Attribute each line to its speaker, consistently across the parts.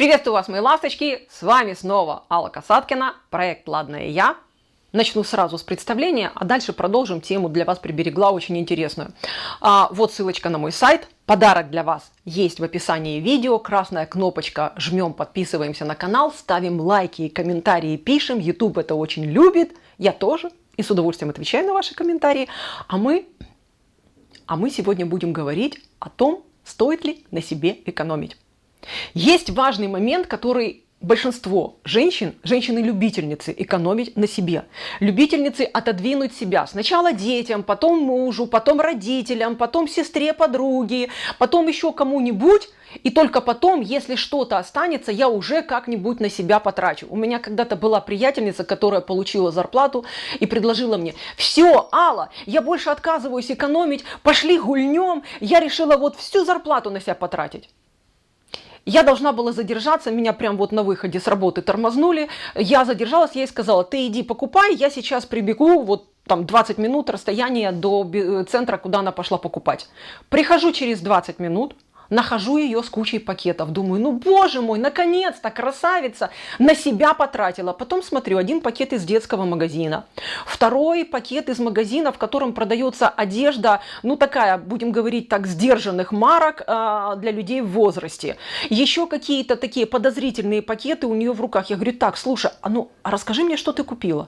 Speaker 1: Приветствую вас, мои ласточки! С вами снова Алла Касаткина, проект «Ладная я». Начну сразу с представления, а дальше продолжим тему, для вас приберегла очень интересную. Вот ссылочка на мой сайт. Подарок для вас есть в описании видео. Красная кнопочка, жмем, подписываемся на канал, ставим лайки и комментарии, пишем. YouTube это очень любит, я тоже. И с удовольствием отвечаю на ваши комментарии. А мы сегодня будем говорить о том, стоит ли на себе экономить. Есть важный момент, который большинство женщины-любительницы экономить на себе. Любительницы отодвинуть себя. Сначала детям, потом мужу, потом родителям, потом сестре, подруге, потом еще кому-нибудь. И только потом, если что-то останется, я уже как-нибудь на себя потрачу. У меня когда-то была приятельница, которая получила зарплату и предложила мне: все, Алла, я больше отказываюсь экономить, пошли гульнем. Я решила вот всю зарплату на себя потратить. Я должна была задержаться, меня прям вот на выходе с работы тормознули. Я задержалась, я ей сказала: ты иди покупай, я сейчас прибегу, вот там 20 минут расстояние до центра, куда она пошла покупать. Прихожу через 20 минут, нахожу ее с кучей пакетов. Думаю, ну боже мой, наконец-то, красавица, на себя потратила. Потом смотрю, один пакет из детского магазина, второй пакет из магазина, в котором продается одежда, ну такая, будем говорить так, сдержанных марок для людей в возрасте. Еще какие-то такие подозрительные пакеты у нее в руках. Я говорю: так, слушай, а расскажи мне, что ты купила.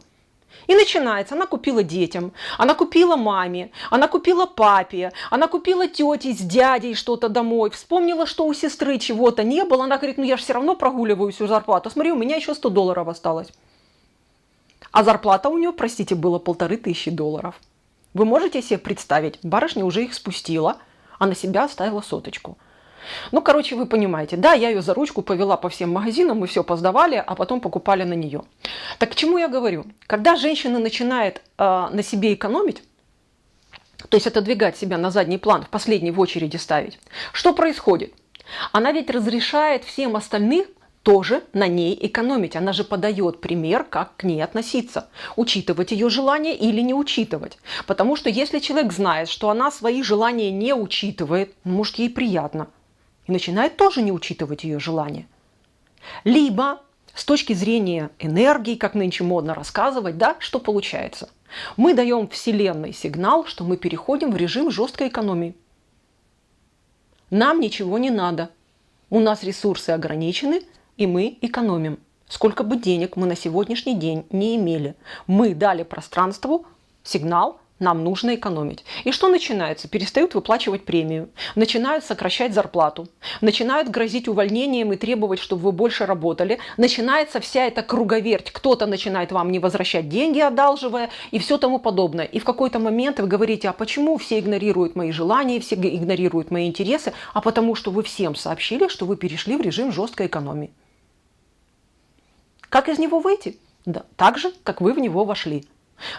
Speaker 1: И начинается. Она купила детям, она купила маме, она купила папе, она купила тете с дядей что-то домой. Вспомнила, что у сестры чего-то не было. Она говорит: ну я же все равно прогуливаю всю зарплату. Смотри, у меня еще $100 осталось. А зарплата у нее, простите, была $1500. Вы можете себе представить? Барышня уже их спустила, а на себя оставила соточку. Ну, короче, вы понимаете, да, я ее за ручку повела по всем магазинам, мы все поздавали, а потом покупали на нее. Так к чему я говорю? Когда женщина начинает на себе экономить, то есть отодвигать себя на задний план, в последний в очереди ставить, что происходит? Она ведь разрешает всем остальным тоже на ней экономить. Она же подает пример, как к ней относиться. Учитывать ее желания или не учитывать. Потому что если человек знает, что она свои желания не учитывает, может, ей приятно. И начинает тоже не учитывать ее желания. Либо с точки зрения энергии, как нынче модно рассказывать, да, что получается? Мы даем Вселенной сигнал, что мы переходим в режим жесткой экономии. Нам ничего не надо. У нас ресурсы ограничены, и мы экономим. Сколько бы денег мы на сегодняшний день не имели, мы дали пространству сигнал: нам нужно экономить. И что начинается? Перестают выплачивать премию, начинают сокращать зарплату, начинают грозить увольнением и требовать, чтобы вы больше работали. Начинается вся эта круговерть. Кто-то начинает вам не возвращать деньги, одалживая, и все тому подобное. И в какой-то момент вы говорите: а почему все игнорируют мои желания, все игнорируют мои интересы? А потому что вы всем сообщили, что вы перешли в режим жесткой экономии. Как из него выйти? Да, так же, как вы в него вошли.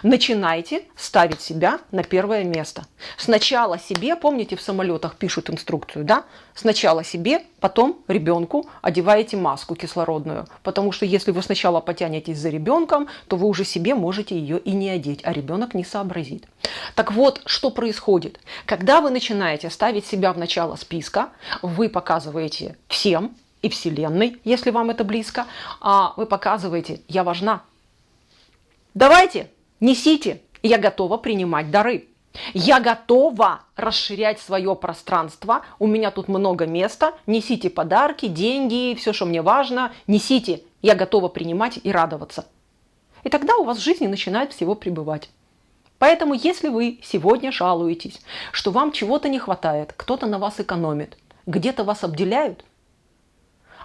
Speaker 1: Начинайте ставить себя на первое место. Сначала себе, помните, в самолетах пишут инструкцию, да? Сначала себе, потом ребенку одеваете маску кислородную. Потому что если вы сначала потянетесь за ребенком, то вы уже себе можете ее и не одеть, а ребенок не сообразит. Так вот, что происходит? Когда вы начинаете ставить себя в начало списка, вы показываете всем и Вселенной, если вам это близко, вы показываете: я важна. Давайте! Несите, я готова принимать дары. Я готова расширять свое пространство. У меня тут много места. Несите подарки, деньги, все, что мне важно. Несите, я готова принимать и радоваться. И тогда у вас в жизни начинает всего прибывать. Поэтому, если вы сегодня жалуетесь, что вам чего-то не хватает, кто-то на вас экономит, где-то вас обделяют,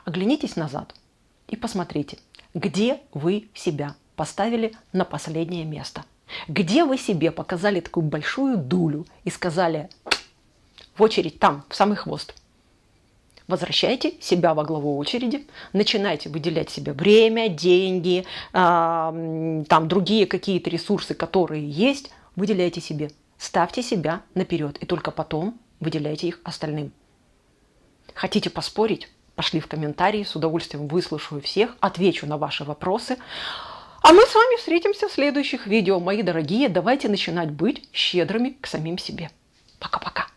Speaker 1: оглянитесь назад и посмотрите, где вы себя поставили на последнее место. Где вы себе показали такую большую дулю и сказали: в очередь там, в самый хвост. Возвращайте себя во главу очереди, начинайте выделять себе время, деньги, там другие какие-то ресурсы, которые есть, выделяйте себе. Ставьте себя наперед, и только потом выделяйте их остальным. Хотите поспорить? Пошли в комментарии, с удовольствием выслушаю всех, отвечу на ваши вопросы. А мы с вами встретимся в следующих видео, мои дорогие. Давайте начинать быть щедрыми к самим себе. Пока-пока.